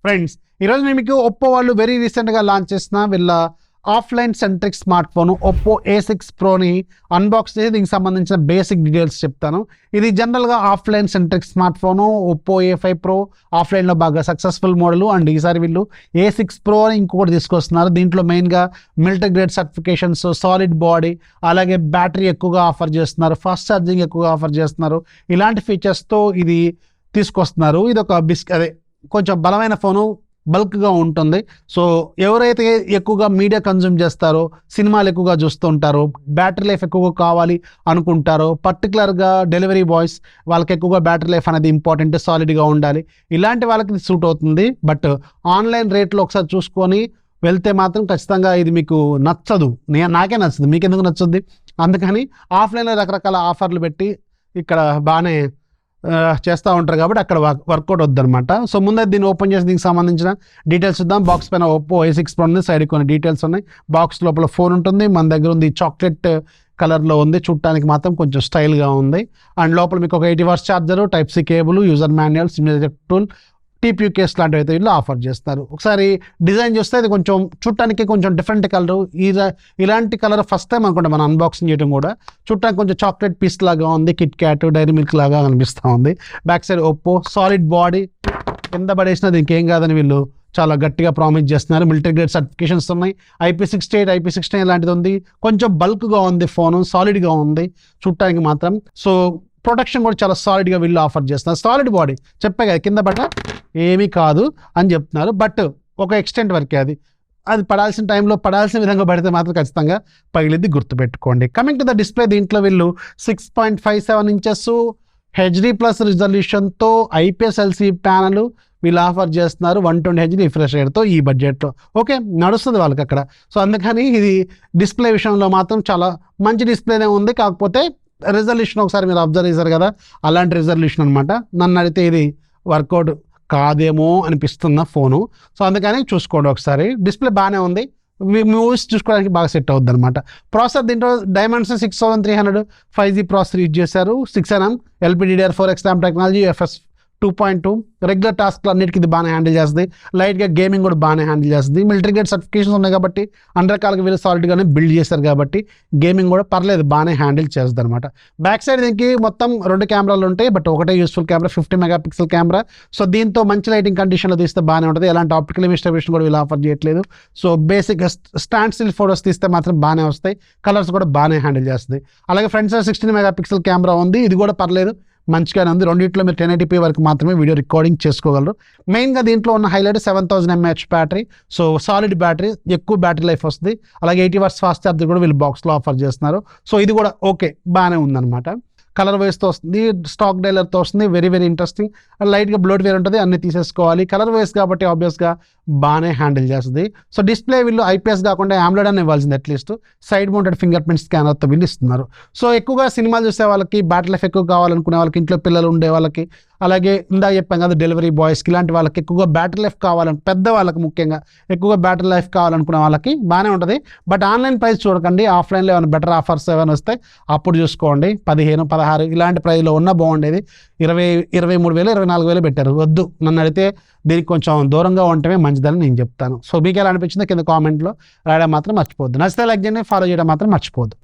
Friends ఈరోజు నేను మీకు ఒప్పో వాళ్ళు వెరీ రీసెంట్గా లాంచ్ చేసిన వీళ్ళ offline centric smart phone Oppo A6 ప్రోని అన్బాక్స్ చేసి దీనికి సంబంధించిన బేసిక్ డీటెయిల్స్ చెప్తాను. ఇది జనరల్గా offline centric smart phone Oppo A5 pro ఆఫ్లైన్లో బాగా సక్సెస్ఫుల్ మోడల్. అండ్ ఈసారి వీళ్ళు A6 ప్రో అని ఇంకొకటి తీసుకొస్తున్నారు. దీంట్లో మెయిన్గా military grade certifications, solid body, అలాగే బ్యాటరీ ఎక్కువగా ఆఫర్ చేస్తున్నారు, ఫాస్ట్ ఛార్జింగ్ ఎక్కువగా ఆఫర్ చేస్తున్నారు. ఇలాంటి ఫీచర్స్తో ఇది తీసుకొస్తున్నారు. ఇది ఒక కొంచెం బలమైన ఫోను, బల్క్గా ఉంటుంది. సో ఎవరైతే ఎక్కువగా మీడియా కన్జ్యూమ్ చేస్తారో, సినిమాలు ఎక్కువగా చూస్తుంటారో, బ్యాటరీ లైఫ్ ఎక్కువగా కావాలి అనుకుంటారో, పర్టికులర్గా డెలివరీ బాయ్స్ వాళ్ళకి ఎక్కువగా బ్యాటరీ లైఫ్ అనేది ఇంపార్టెంట్, సాలిడ్గా ఉండాలి, ఇలాంటి వాళ్ళకి సూట్ అవుతుంది. బట్ ఆన్లైన్ రేట్లో ఒకసారి చూసుకొని వెళ్తే మాత్రం ఖచ్చితంగా ఇది మీకు నచ్చదు. నాకే నచ్చదు, మీకు ఎందుకు నచ్చుద్ది? అందుకని ఆఫ్లైన్లో రకరకాల ఆఫర్లు పెట్టి ఇక్కడ బాగానే చేస్తూ ఉంటారు కాబట్టి అక్కడ వర్కౌట్ వద్దనమాట. సో ముందే దీన్ని ఓపెన్ చేసి దీనికి సంబంధించిన డీటెయిల్స్ చూద్దాం. బాక్స్ పైన ఒప్పో A6 ప్రో ఉంది, సైడ్ కొన్ని డీటెయిల్స్ ఉన్నాయి. బాక్స్ లోపల ఫోన్ ఉంటుంది. మన దగ్గర ఉంది చాక్లెట్ కలర్లో ఉంది, చూడటానికి మాత్రం కొంచెం స్టైల్గా ఉంది. అండ్ లోపల మీకు ఒక 80 watts charger, Type-C cable, user manual, SIM eject tool, TPU case లాంటివి అయితే వీళ్ళు ఆఫర్ చేస్తారు. ఒకసారి డిజైన్ చూస్తే ఇది కొంచెం చూడటానికి కొంచెం డిఫరెంట్ కలర్. ఇలాంటి కలర్ ఫస్ట్ టైం అనుకుంటా మనం అన్బాక్సింగ్ చేయడం కూడా. చూడటానికి కొంచెం చాక్లెట్ పీస్ లాగా ఉంది, కిట్ క్యాట్, డైరీ మిల్క్ లాగా అనిపిస్తూ ఉంది. Back side Oppo, solid body, కింద పడేసిన దీనికి ఏం కాదని వీళ్ళు చాలా గట్టిగా ప్రామిస్ చేస్తున్నారు. మిలిటరీ గ్రేడ్ సర్టిఫికేషన్స్ ఉన్నాయి, IP68, IP69 లాంటిది ఉంది. కొంచెం బల్క్గా ఉంది ఫోను, సాలిడ్గా ఉంది చూడటానికి మాత్రం. సో ప్రొటెక్షన్ కూడా చాలా సాలిడ్గా వీళ్ళు ఆఫర్ చేస్తున్నారు. సాలిడ్ బాడీ చెప్పే కదా, కింద పడ్డ ఏమీ కాదు అని చెప్తున్నారు. బట్ ఒక ఎక్స్టెంట్ వరకే అది పడాల్సిన టైంలో పడాల్సిన విధంగా పడితే మాత్రం ఖచ్చితంగా పగిలిద్ది, గుర్తుపెట్టుకోండి. కమింగ్ టు ద డిస్ప్లే, దీంట్లో వీళ్ళు 6.57 inches HD+ రిజల్యూషన్తో IPS LCD panel వీళ్ళు ఆఫర్ చేస్తున్నారు. 120 Hz రిఫ్రెష్ రేట్తో ఈ బడ్జెట్లో. ఓకే, నడుస్తుంది వాళ్ళకి అక్కడ. సో అందుకని ఇది డిస్ప్లే విషయంలో మాత్రం చాలా మంచి డిస్ప్లేనే ఉంది. కాకపోతే రిజల్యూషన్ ఒకసారి మీరు అబ్జర్వ్ చేశారు కదా, అలాంటి రిజల్యూషన్ అనమాట. నన్ను అడిగితే ఇది వర్కౌట్ కాదేమో అనిపిస్తున్న ఫోను. సో అందుకని చూసుకోండి ఒకసారి. డిస్ప్లే బాగానే ఉంది, మూవీస్ చూసుకోవడానికి బాగా సెట్ అవుద్ది అనమాట. ప్రాసెసర్ దీంట్లో Dimensity 6300 5G ప్రాసెసర్ యూజ్ చేశారు. 6nm LPDDR4X RAM technology, UFS 2.2. Regular టాస్క్లు అన్నిటికీ ఇది బాగానే హ్యాండిల్ చేస్తుంది. లైట్గా గేమింగ్ కూడా బాగానే హ్యాండిల్ చేస్తుంది. మిలిటరీ గ్రేడ్ సర్టిఫికేషన్స్ ఉన్నాయి కాబట్టి అన్ని రకాలుగా వీళ్ళు సాలిడ్గానే బిల్డ్ చేశారు కాబట్టి గేమింగ్ కూడా పర్లేదు, బాగానే హ్యాండిల్ చేస్తుంది అనమాట. బ్యాక్ సైడ్ దీనికి మొత్తం 2 కెమెరాలు ఉంటాయి, బట్ ఒకటే useful camera, 50 megapixel camera. So దీంతో మంచి లైటింగ్ కండిషన్లో తీస్తే బాగానే ఉంటుంది. ఎలాంటి ఆప్టికల్ ఇమేజ్ స్టెబిలిటీ కూడా వీళ్ళు ఆఫర్ చేయట్లేదు. సో బేసిక్గా స్టాండ్ స్టిల్ ఫోటోస్ తీస్తే మాత్రం బాగానే వస్తాయి. కలర్స్ కూడా బాగానే హ్యాండిల్ చేస్తుంది. అలాగే ఫ్రంట్ సైడ్ 16 మెగాపిక్సెల్ కెమెరా ఉంది, ఇది కూడా పర్లేదు, మంచిగానే ఉంది. రెండింటిలో మీరు 1080p వరకు మాత్రమే వీడియో రికార్డింగ్ చేసుకోగలరు. మెయిన్గా దీంట్లో ఉన్న highlight 7000 mAh battery. So solid battery, ఎక్కువ బ్యాటరీ లైఫ్ వస్తుంది. అలాగే 80 వాట్స్ ఫాస్ట్ ఛార్జర్ కూడా వీళ్ళు బాక్స్లో ఆఫర్ చేస్తున్నారు. సో ఇది కూడా ఓకే, బాగానే ఉందన్నమాట. కలర్ వైస్తో వస్తుంది, స్టాక్ డైలర్తో వస్తుంది. Very very interesting. లైట్గా బ్లోట్ వేర్ ఉంటుంది, అన్ని తీసేసుకోవాలి. కలర్ వైస్ కాబట్టి ఆబ్వియస్గా బాగానే హ్యాండిల్ చేస్తుంది. సో డిస్ప్లే వీళ్ళు IPS కాకుండా AMOLED అని ఇవ్వాల్సింది. At least side mounted finger print స్కానర్తో వీళ్ళు ఇస్తున్నారు. సో ఎక్కువగా సినిమాలు చూసే వాళ్ళకి, బ్యాటరీ లైఫ్ ఎక్కువ కావాలనుకునే వాళ్ళకి, ఇంట్లో పిల్లలు ఉండే వాళ్ళకి, అలాగే ఇందాక చెప్పాం కదా డెలివరీ బాయ్స్కి, ఇలాంటి వాళ్ళకి ఎక్కువగా బ్యాటరీ లైఫ్ కావాలని, పెద్ద వాళ్ళకి ముఖ్యంగా ఎక్కువగా బ్యాటరీ లైఫ్ కావాలనుకునే వాళ్ళకి బాగానే ఉంటుంది. బట్ ఆన్లైన్ ప్రైస్ చూడకండి, ఆఫ్లైన్లో ఏమైనా బెటర్ ఆఫర్స్ ఏమైనా వస్తాయి అప్పుడు చూసుకోండి. 15, 16 ఇలాంటి ప్రైస్లో ఉన్న బాగుండేది. 23,000, 24,000 పెట్టారు. వద్దు, నన్ను అడిగితే దీనికి కొంచెం దూరంగా ఉండటమే మంచిదని నేను చెప్తాను. సో మీకు ఎలా అనిపించిందో కింద కామెంట్లో రాయడం మాత్రం మర్చిపోద్దు. నచ్చితే లైక్ చేయండి, ఫాలో చేయడం మాత్రం మర్చిపోద్దు.